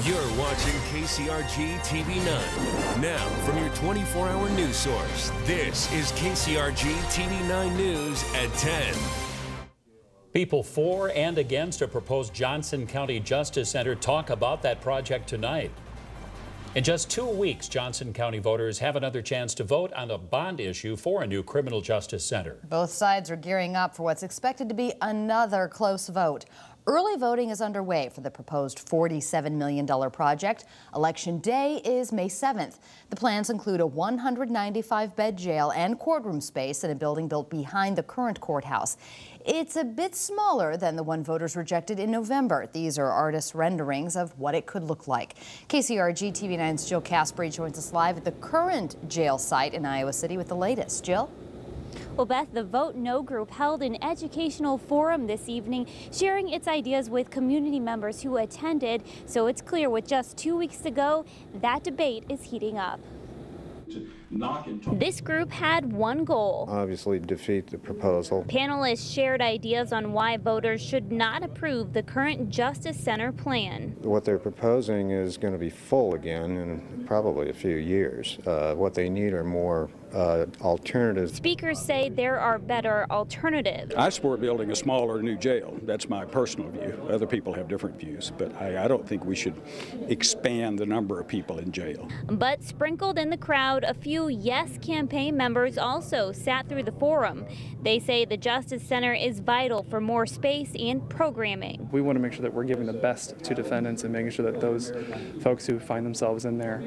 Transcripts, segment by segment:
You're watching KCRG TV9. Now, from your 24-hour news source, this is KCRG TV9 News at 10. People for and against a proposed Johnson County Justice Center talk about that project tonight. In just 2 weeks, Johnson County voters have another chance to vote on a bond issue for a new criminal justice center. Both sides are gearing up for what's expected to be another close vote. Early voting is underway for the proposed $47 million project. Election day is May 7th. The plans include a 195-bed jail and courtroom space in a building built behind the current courthouse. It's a bit smaller than the one voters rejected in November. These are artist renderings of what it could look like. KCRG TV9's Jill Caspery joins us live at the current jail site in Iowa City with the latest. Jill? Well, Beth, the Vote No group held an educational forum this evening, sharing its ideas with community members who attended. So it's clear with just 2 weeks to go, that debate is heating up. This group had one goal. Obviously defeat the proposal. Panelists shared ideas on why voters should not approve the current Justice Center plan. What they're proposing is going to be full again in probably a few years. What they need are more alternatives. Speakers say there are better alternatives. I support building a smaller new jail. That's my personal view. Other people have different views, but I don't think we should expand the number of people in jail. But sprinkled in the crowd, a few Yes campaign members also sat through the forum. They say the Justice Center is vital for more space and programming. We want to make sure that we're giving the best to defendants and making sure that those folks who find themselves in there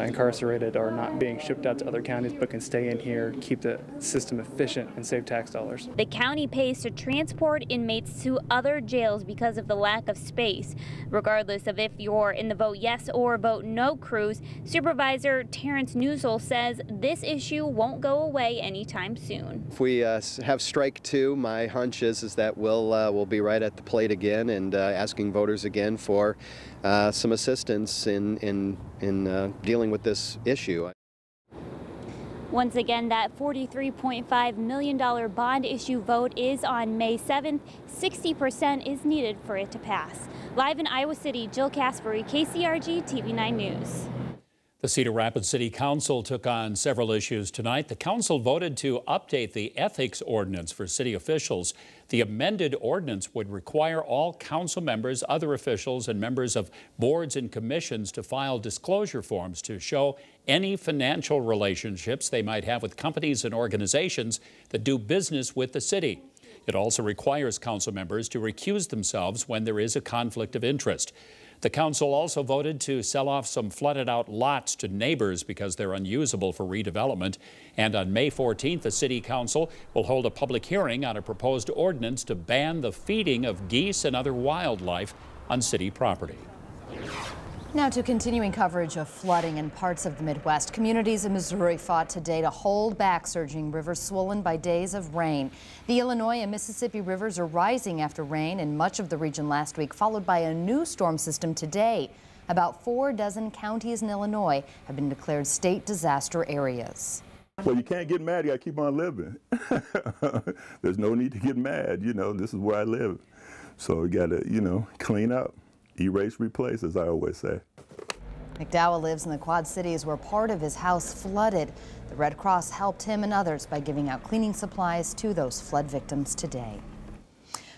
incarcerated are not being shipped out to other counties but can stay in here, keep the system efficient, and save tax dollars. The county pays to transport inmates to other jails because of the lack of space. Regardless of if you're in the Vote Yes or Vote No crews, Supervisor Terrence Newsel says this issue won't go away anytime soon. If we have strike two, my hunch is that we'll be right at the plate again and asking voters again for some assistance in dealing with this issue. Once again, that $43.5 million bond issue vote is on May 7th. 60% is needed for it to pass. Live in Iowa City, Jill Caspery, KCRG TV9 News. The Cedar Rapids City Council took on several issues tonight. The council voted to update the ethics ordinance for city officials. The amended ordinance would require all council members, other officials, and members of boards and commissions to file disclosure forms to show any financial relationships they might have with companies and organizations that do business with the city. It also requires council members to recuse themselves when there is a conflict of interest. The council also voted to sell off some flooded-out lots to neighbors because they're unusable for redevelopment. And on May 14th, the City Council will hold a public hearing on a proposed ordinance to ban the feeding of geese and other wildlife on city property. Now to continuing coverage of flooding in parts of the Midwest. Communities in Missouri fought today to hold back surging rivers swollen by days of rain. The Illinois and Mississippi rivers are rising after rain in much of the region last week, followed by a new storm system today. About 4 dozen counties in Illinois have been declared state disaster areas. Well, you can't get mad. You got to keep on living. There's no need to get mad. You know, this is where I live. So you got to, clean up. Erase, replace, as I always say. McDowell lives in the Quad Cities where part of his house flooded. The Red Cross helped him and others by giving out cleaning supplies to those flood victims today.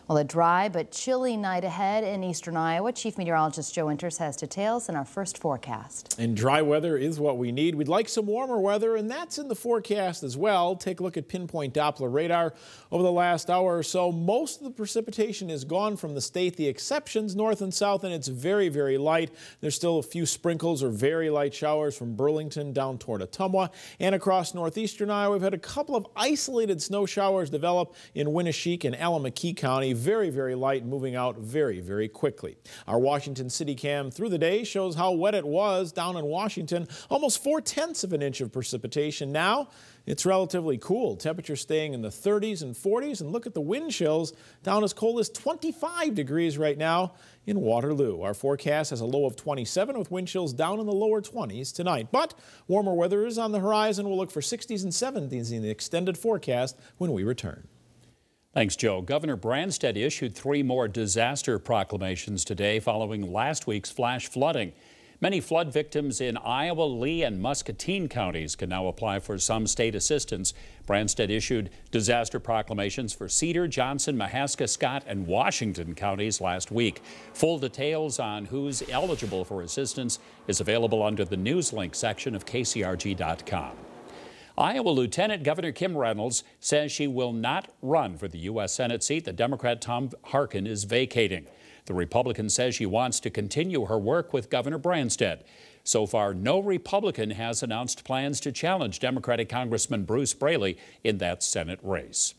Well, a dry but chilly night ahead in eastern Iowa. Chief Meteorologist Joe Winters has details in our first forecast. And dry weather is what we need. We'd like some warmer weather, and that's in the forecast as well. Take a look at pinpoint Doppler radar. Over the last hour or so, most of the precipitation is gone from the state. The exceptions north and south, and it's very, very light. There's still a few sprinkles or very light showers from Burlington down toward Ottumwa. And across northeastern Iowa, we've had a couple of isolated snow showers develop in Winneshiek and Alameda County. Very, very light, moving out very, very quickly. Our Washington City cam through the day shows how wet it was down in Washington. Almost 4/10 of an inch of precipitation. Now it's relatively cool. Temperature staying in the 30s and 40s. And look at the wind chills, down as cold as 25 degrees right now in Waterloo. Our forecast has a low of 27 with wind chills down in the lower 20s tonight. But warmer weather is on the horizon. We'll look for 60s and 70s in the extended forecast when we return. Thanks, Joe. Governor Branstad issued 3 more disaster proclamations today following last week's flash flooding. Many flood victims in Iowa, Lee, and Muscatine counties can now apply for some state assistance. Branstad issued disaster proclamations for Cedar, Johnson, Mahaska, Scott, and Washington counties last week. Full details on who's eligible for assistance is available under the news link section of KCRG.com. Iowa Lieutenant Governor Kim Reynolds says she will not run for the U.S. Senate seat that Democrat Tom Harkin is vacating. The Republican says she wants to continue her work with Governor Branstad. So far, no Republican has announced plans to challenge Democratic Congressman Bruce Braley in that Senate race.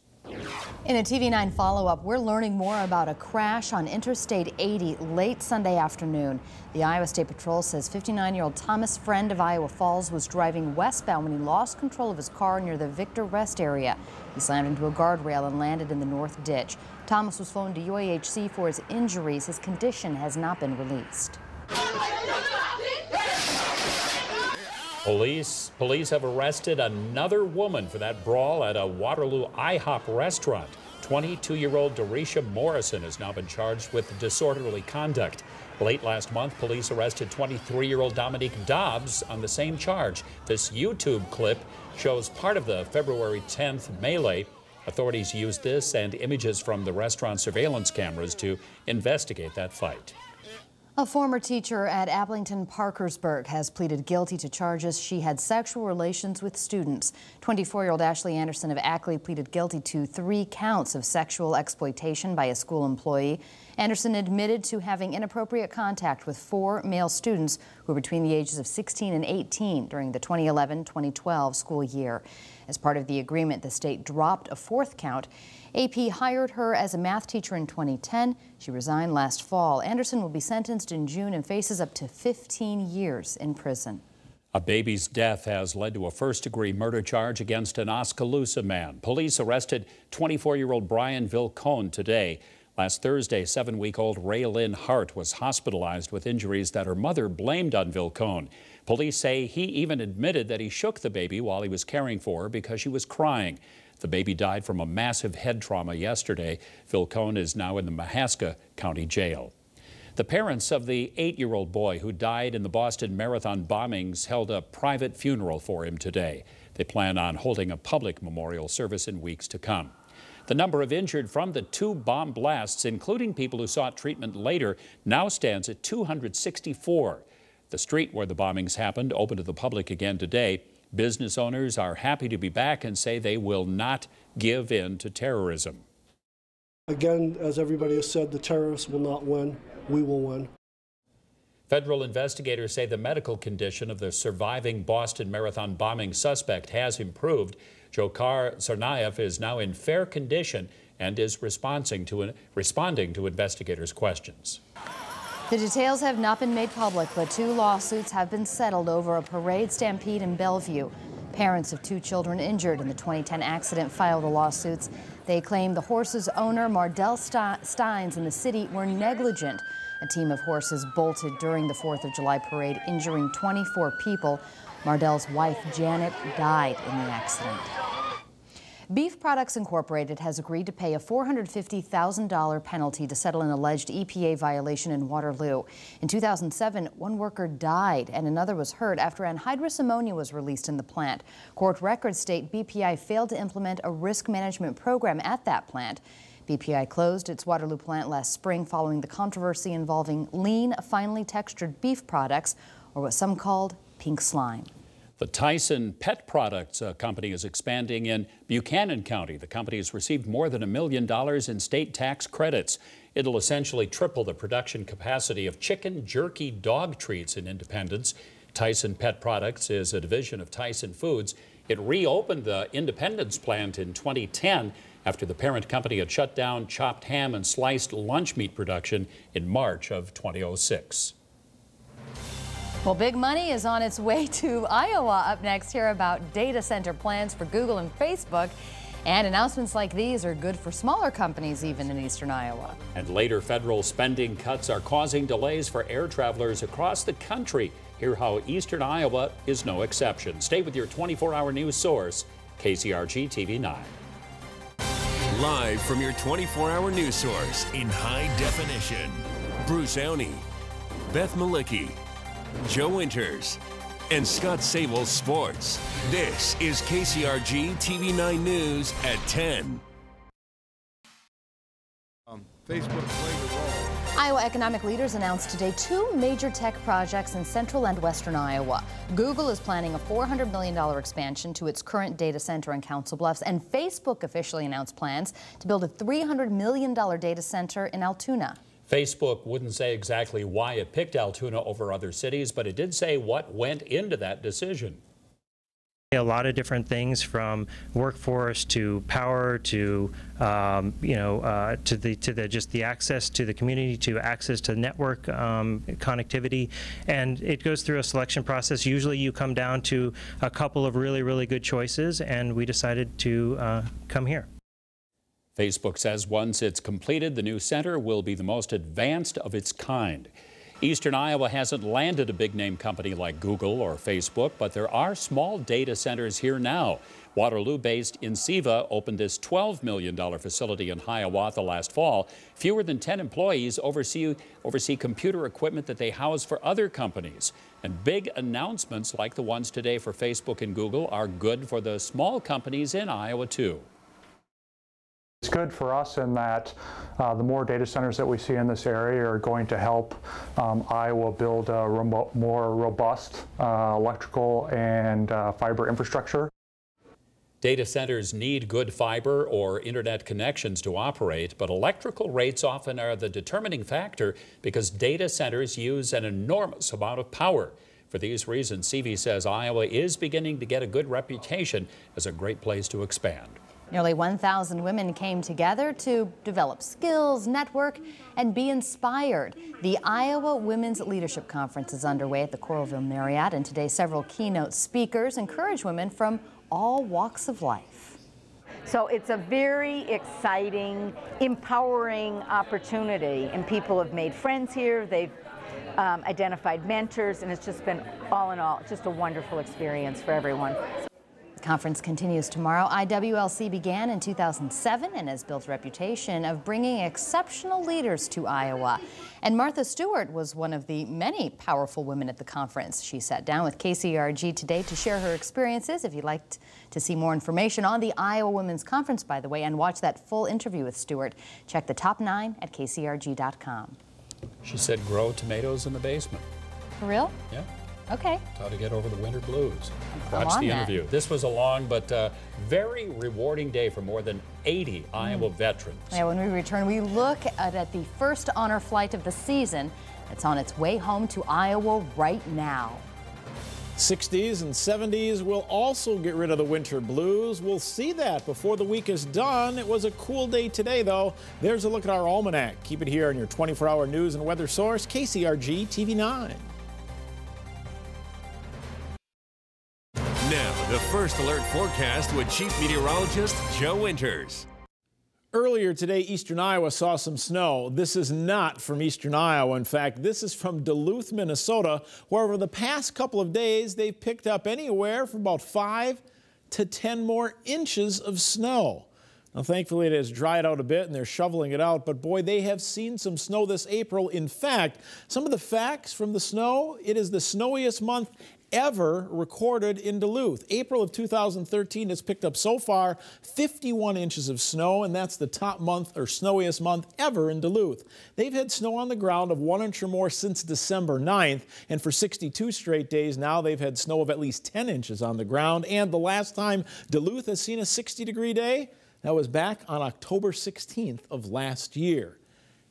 In a TV9 follow-up, we're learning more about a crash on Interstate 80 late Sunday afternoon. The Iowa State Patrol says 59-year-old Thomas Friend of Iowa Falls was driving westbound when he lost control of his car near the Victor Rest area. He slammed into a guardrail and landed in the north ditch. Thomas was flown to UAHC for his injuries. His condition has not been released. Police have arrested another woman for that brawl at a Waterloo IHOP restaurant. 22-year-old Dorisha Morrison has now been charged with disorderly conduct. Late last month, police arrested 23-year-old Dominique Dobbs on the same charge. This YouTube clip shows part of the February 10th melee. Authorities used this and images from the restaurant surveillance cameras to investigate that fight. A former teacher at Ablington Parkersburg has pleaded guilty to charges she had sexual relations with students. 24-year-old Ashley Anderson of Ackley pleaded guilty to 3 counts of sexual exploitation by a school employee. Anderson admitted to having inappropriate contact with 4 male students who were between the ages of 16 and 18 during the 2011-2012 school year. As part of the agreement, the state dropped a 4th count. AP hired her as a math teacher in 2010. She resigned last fall. Anderson will be sentenced in June and faces up to 15 years in prison. A baby's death has led to a first-degree murder charge against an Oskaloosa man. Police arrested 24-year-old Brian Vilcone today. Last Thursday, 7-week-old Raylyn Hart was hospitalized with injuries that her mother blamed on Vilcone. Police say he even admitted that he shook the baby while he was caring for her because she was crying. The baby died from a massive head trauma yesterday. Vilcone is now in the Mahaska County Jail. The parents of the 8-year-old boy who died in the Boston Marathon bombings held a private funeral for him today. They plan on holding a public memorial service in weeks to come. The number of injured from the 2 bomb blasts, including people who sought treatment later, now stands at 264. The street where the bombings happened opened to the public again today. Business owners are happy to be back and say they will not give in to terrorism. Again, as everybody has said, the terrorists will not win. We will win. Federal investigators say the medical condition of the surviving Boston Marathon bombing suspect has improved. Dzhokhar Tsarnaev is now in fair condition and is responding to investigators' questions. The details have not been made public, but 2 lawsuits have been settled over a parade stampede in Bellevue. Parents of 2 children injured in the 2010 accident filed the lawsuits. They claim the horse's owner, Mardell Steins, and the city were negligent. A team of horses bolted during the 4th of July parade, injuring 24 people. Mardell's wife, Janet, died in the accident. Beef Products Incorporated has agreed to pay a $450,000 penalty to settle an alleged EPA violation in Waterloo. In 2007, 1 worker died and another was hurt after anhydrous ammonia was released in the plant. Court records state BPI failed to implement a risk management program at that plant. BPI closed its Waterloo plant last spring following the controversy involving lean, finely textured beef products, or what some called pink slime. The Tyson Pet Products company is expanding in Buchanan County. The company has received more than $1 million in state tax credits. It'll essentially triple the production capacity of chicken jerky dog treats in Independence. Tyson Pet Products is a division of Tyson Foods. It reopened the Independence plant in 2010 after the parent company had shut down chopped ham and sliced lunch meat production in March of 2006. Well, big money is on its way to Iowa. Up next, hear about data center plans for Google and Facebook. And announcements like these are good for smaller companies, even in eastern Iowa. And later, federal spending cuts are causing delays for air travelers across the country. Hear how eastern Iowa is no exception. Stay with your 24-hour news source, KCRG TV 9. Live from your 24-hour news source in high definition, Bruce Owney, Beth Malicki, Joe Winters, and Scott Sable Sports. This is KCRG TV 9 News at 10. Facebook played a role. Iowa economic leaders announced today 2 major tech projects in central and western Iowa. Google is planning a $400 million expansion to its current data center in Council Bluffs, and Facebook officially announced plans to build a $300 million data center in Altoona. Facebook wouldn't say exactly why it picked Altoona over other cities, but it did say what went into that decision. A lot of different things, from workforce to power to just the access to the community, to access to network connectivity, and it goes through a selection process. Usually you come down to a couple of really good choices, and we decided to come here. Facebook says once it's completed, the new center will be the most advanced of its kind. Eastern Iowa hasn't landed a big-name company like Google or Facebook, but there are small data centers here now. Waterloo-based Insiva opened this $12 million facility in Hiawatha last fall. Fewer than 10 employees oversee computer equipment that they house for other companies. And big announcements like the ones today for Facebook and Google are good for the small companies in Iowa, too. It's good for us in that the more data centers that we see in this area are going to help Iowa build a more robust electrical and fiber infrastructure. Data centers need good fiber or internet connections to operate, but electrical rates often are the determining factor because data centers use an enormous amount of power. For these reasons, CV says Iowa is beginning to get a good reputation as a great place to expand. Nearly 1,000 women came together to develop skills, network, and be inspired. The Iowa Women's Leadership Conference is underway at the Coralville Marriott, and today several keynote speakers encourage women from all walks of life. So it's a very exciting, empowering opportunity, and people have made friends here. They've identified mentors, and it's just been, all in all, just a wonderful experience for everyone. The conference continues tomorrow. IWLC began in 2007 and has built a reputation of bringing exceptional leaders to Iowa. And Martha Stewart was one of the many powerful women at the conference. She sat down with KCRG today to share her experiences. If you'd like to see more information on the Iowa Women's Conference, by the way, and watch that full interview with Stewart, check the top 9 at KCRG.com. She said grow tomatoes in the basement. For real? Yeah. Okay. How to get over the winter blues. Watch the interview. This was a long but very rewarding day for more than 80 Iowa veterans. Yeah, when we return, we look at the first honor flight of the season that's on its way home to Iowa right now. 60s and 70s will also get rid of the winter blues. We'll see that before the week is done. It was a cool day today, though. There's a look at our almanac. Keep it here on your 24-hour news and weather source, KCRG TV 9. Now, the first alert forecast with Chief Meteorologist Joe Winters. Earlier today, eastern Iowa saw some snow. This is not from eastern Iowa. In fact, this is from Duluth, Minnesota, where over the past couple of days, they've picked up anywhere from about 5 to 10 more inches of snow. Now, thankfully, it has dried out a bit and they're shoveling it out, but boy, they have seen some snow this April. In fact, some of the facts from the snow, it is the snowiest month ever recorded in Duluth. April of 2013 has picked up so far 51 inches of snow, and that's the top month or snowiest month ever in Duluth. They've had snow on the ground of 1 inch or more since December 9th, and for 62 straight days now they've had snow of at least 10 inches on the ground. And the last time Duluth has seen a 60-degree day, that was back on October 16th of last year.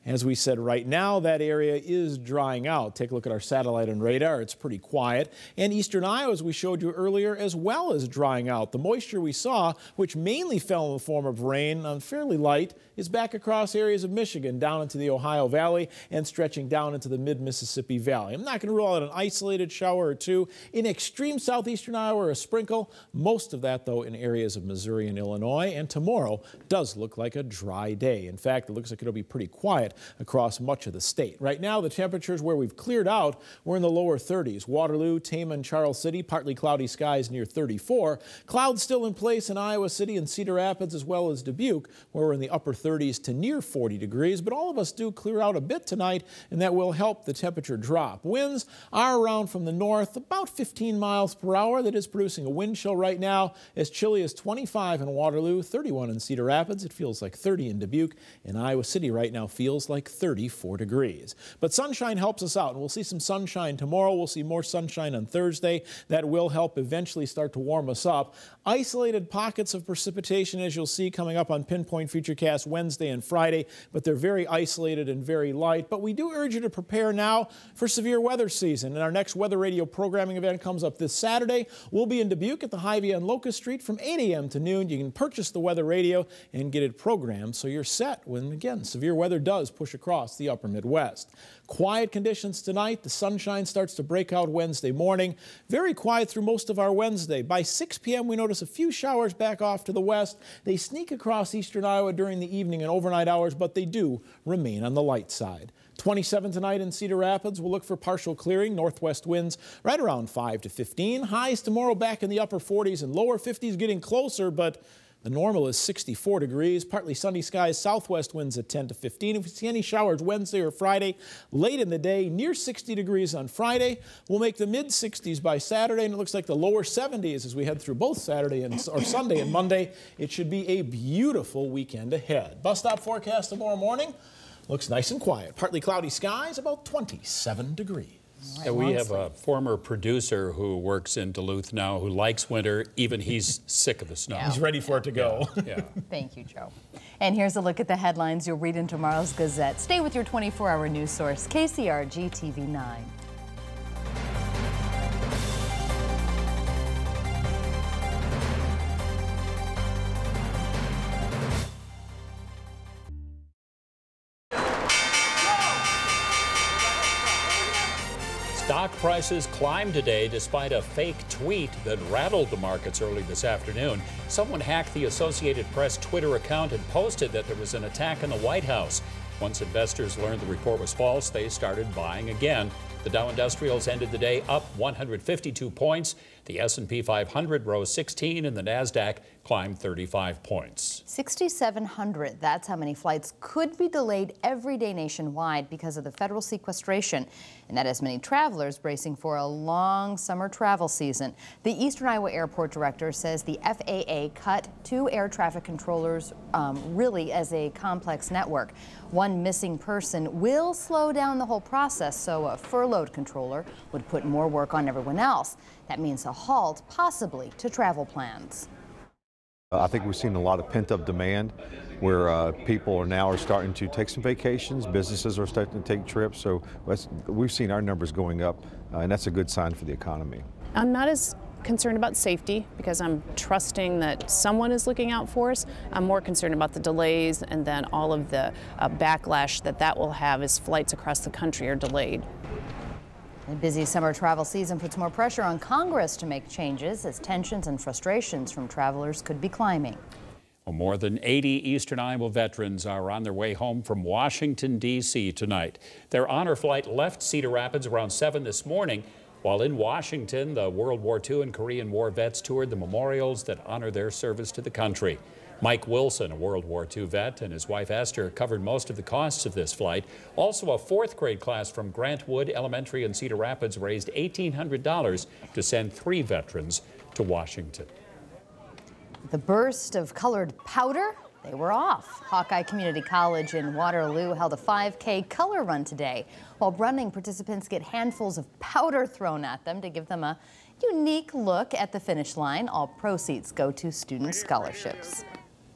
As we said, right now, that area is drying out. Take a look at our satellite and radar. It's pretty quiet. And eastern Iowa, as we showed you earlier, as well as drying out. The moisture we saw, which mainly fell in the form of rain, fairly light, is back across areas of Michigan, down into the Ohio Valley, and stretching down into the mid-Mississippi Valley. I'm not going to rule out an isolated shower or two in extreme southeastern Iowa or a sprinkle. Most of that, though, in areas of Missouri and Illinois. And tomorrow does look like a dry day. In fact, it looks like it'll be pretty quiet across much of the state. Right now, the temperatures where we've cleared out, we're in the lower 30s. Waterloo, Tama, and Charles City, partly cloudy skies near 34. Clouds still in place in Iowa City and Cedar Rapids, as well as Dubuque, where we're in the upper 30s to near 40 degrees. But all of us do clear out a bit tonight, and that will help the temperature drop. Winds are around from the north, about 15 miles per hour. That is producing a wind chill right now, as chilly as 25 in Waterloo, 31 in Cedar Rapids. It feels like 30 in Dubuque, and Iowa City right now feels like 34 degrees. But sunshine helps us out, and we'll see some sunshine tomorrow. We'll see more sunshine on Thursday. That will help eventually start to warm us up. Isolated pockets of precipitation, as you'll see, coming up on Pinpoint Futurecast Wednesday and Friday, but they're very isolated and very light. But we do urge you to prepare now for severe weather season. And our next weather radio programming event comes up this Saturday. We'll be in Dubuque at the Hy-Vee on Locust Street from 8 a.m. to noon. You can purchase the weather radio and get it programmed so you're set when, again, severe weather does push across the upper Midwest. Quiet conditions tonight. The sunshine starts to break out Wednesday morning. Very quiet through most of our Wednesday. By 6 p.m. we notice a few showers back off to the west. They sneak across eastern Iowa during the evening and overnight hours, but they do remain on the light side. 27 tonight in Cedar Rapids. We'll look for partial clearing. Northwest winds right around 5 to 15. Highs tomorrow back in the upper 40s and lower 50s, getting closer, but the normal is 64 degrees. Partly sunny skies. Southwest winds at 10 to 15. If we see any showers Wednesday or Friday, late in the day, near 60 degrees on Friday. We'll make the mid-60s by Saturday, and it looks like the lower 70s as we head through both Saturday or Sunday and Monday. It should be a beautiful weekend ahead. Bus stop forecast tomorrow morning. Looks nice and quiet. Partly cloudy skies, about 27 degrees. Right, yeah, we have a former producer who works in Duluth now who likes winter. Even he's sick of the snow. He's ready for it to go. Yeah. Thank you, Joe. And here's a look at the headlines you'll read in tomorrow's Gazette. Stay with your 24-hour news source, KCRG TV 9. Stock prices climbed today despite a fake tweet that rattled the markets early this afternoon. Someone hacked the Associated Press Twitter account and posted that there was an attack on the White House. Once investors learned the report was false, they started buying again. The Dow Industrials ended the day up 152 points. The S&P 500 rose 16 and the NASDAQ climbed 35 points. 6,700. That's how many flights could be delayed every day nationwide because of the federal sequestration. And that has many travelers bracing for a long summer travel season. The Eastern Iowa Airport Director says the FAA cut 2 air traffic controllers really as a complex network. One missing person will slow down the whole process, so a furloughed controller would put more work on everyone else. That means a halt, possibly, to travel plans. I think we've seen a lot of pent-up demand where people are now starting to take some vacations, businesses are starting to take trips, so we've seen our numbers going up, and that's a good sign for the economy. I'm not as concerned about safety because I'm trusting that someone is looking out for us. I'm more concerned about the delays and then all of the backlash that will have as flights across the country are delayed. The busy summer travel season puts more pressure on Congress to make changes as tensions and frustrations from travelers could be climbing. Well, more than 80 Eastern Iowa veterans are on their way home from Washington, D.C. tonight. Their honor flight left Cedar Rapids around 7 this morning. While in Washington, the World War II and Korean War vets toured the memorials that honor their service to the country. Mike Wilson, a World War II vet, and his wife Esther covered most of the costs of this flight. Also, a 4th grade class from Grant Wood Elementary in Cedar Rapids raised $1,800 to send 3 veterans to Washington. The burst of colored powder, they were off. Hawkeye Community College in Waterloo held a 5K color run today. While running, participants get handfuls of powder thrown at them to give them a unique look at the finish line. All proceeds go to student scholarships.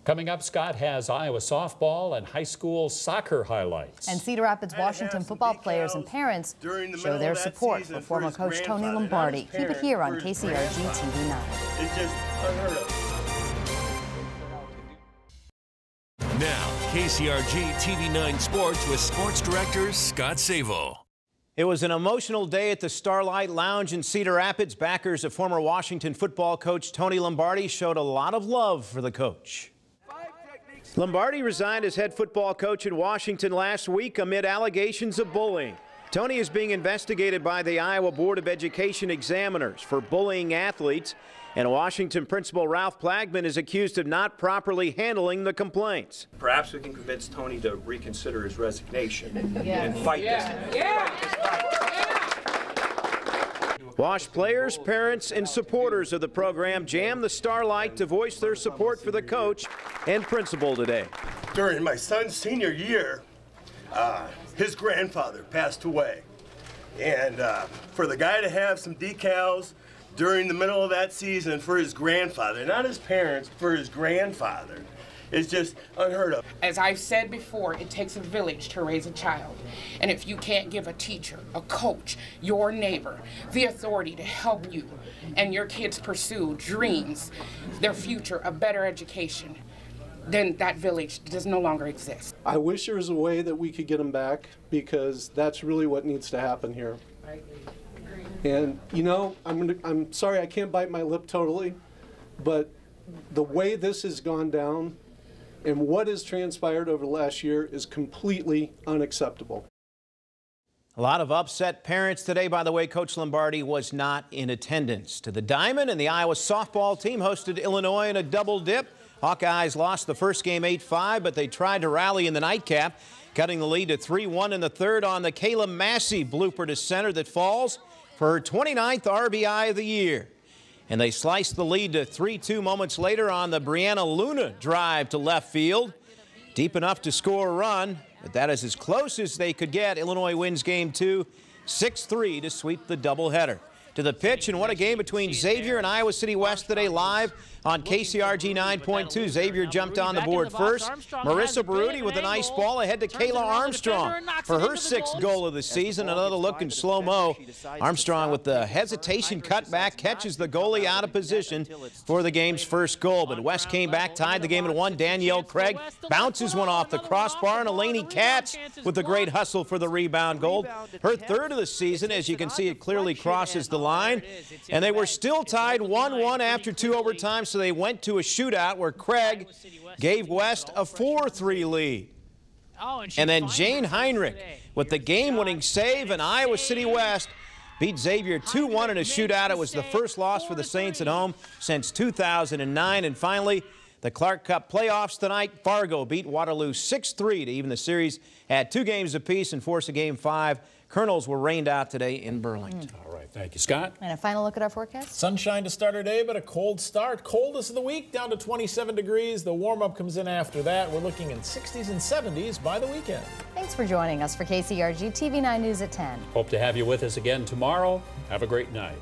Coming up, Scott has Iowa softball and high school soccer highlights. And Cedar Rapids Washington football players and parents show their support for former coach Tony Lombardi. Keep it here on KCRG TV 9. It's just unheard of. Now, KCRG TV 9 Sports with Sports Director Scott Sable. It was an emotional day at the Starlight Lounge in Cedar Rapids. Backers of former Washington football coach Tony Lombardi showed a lot of love for the coach. Lombardi resigned as head football coach in Washington last week amid allegations of bullying. Tony is being investigated by the Iowa Board of Education examiners for bullying athletes, and Washington principal Ralph Plagman is accused of not properly handling the complaints. Perhaps we can convince Tony to reconsider his resignation and fight this. Wash players, parents, and supporters of the program jammed the Starlight to voice their support for the coach and principal today. During my son's senior year, his grandfather passed away. And for the guy to have some decals during the middle of that season for his grandfather, not his parents, for his grandfather, is just unheard of. As I've said before, it takes a village to raise a child. And if you can't give a teacher, a coach, your neighbor, the authority to help you and your kids pursue dreams, their future, a better education, then that village does no longer exist. I wish there was a way that we could get them back, because that's really what needs to happen here. And you know, I'm sorry I can't bite my lip totally, but the way this has gone down and what has transpired over the last year is completely unacceptable. A lot of upset parents today. By the way, Coach Lombardi was not in attendance. To the Diamond, and the Iowa softball team hosted Illinois in a double dip. Hawkeyes lost the first game 8-5, but they tried to rally in the nightcap, cutting the lead to 3-1 in the third on the Kayla Massey blooper to center that falls for her 29th RBI of the year. And they sliced the lead to 3-2 moments later on the Brianna Luna drive to left field. Deep enough to score a run, but that is as close as they could get. Illinois wins game 2, 6-3 to sweep the doubleheader. To the pitch, and what a game between Xavier and Iowa City West today live on KCRG 9.2. Xavier jumped on the board first. Marissa Baruti with a nice ball ahead to Kayla Armstrong for her 6th goal of the season. Another look in slow-mo. Armstrong with the hesitation cutback catches the goalie out of position for the game's first goal. But West came back, tied the game at 1. Danielle Craig bounces one off the crossbar, and Eleni Katz with a great hustle for the rebound goal. Her 3rd of the season. As you can see, it clearly crosses the line. And they were still tied 1-1 after 2 overtimes, so they went to a shootout where Craig gave West a 4-3 lead. And then Jane Heinrich with the game-winning save, and Iowa City West beat Xavier 2-1 in a shootout. It was the first loss for the Saints at home since 2009. And finally, the Clark Cup playoffs tonight. Fargo beat Waterloo 6-3 to even the series at 2 games apiece and force a Game 5. Colonels were rained out today in Burlington. All right, thank you, Scott. And a final look at our forecast. Sunshine to start our day, but a cold start. Coldest of the week, down to 27 degrees. The warm-up comes in after that. We're looking in 60s and 70s by the weekend. Thanks for joining us for KCRG TV 9 News at 10. Hope to have you with us again tomorrow. Have a great night.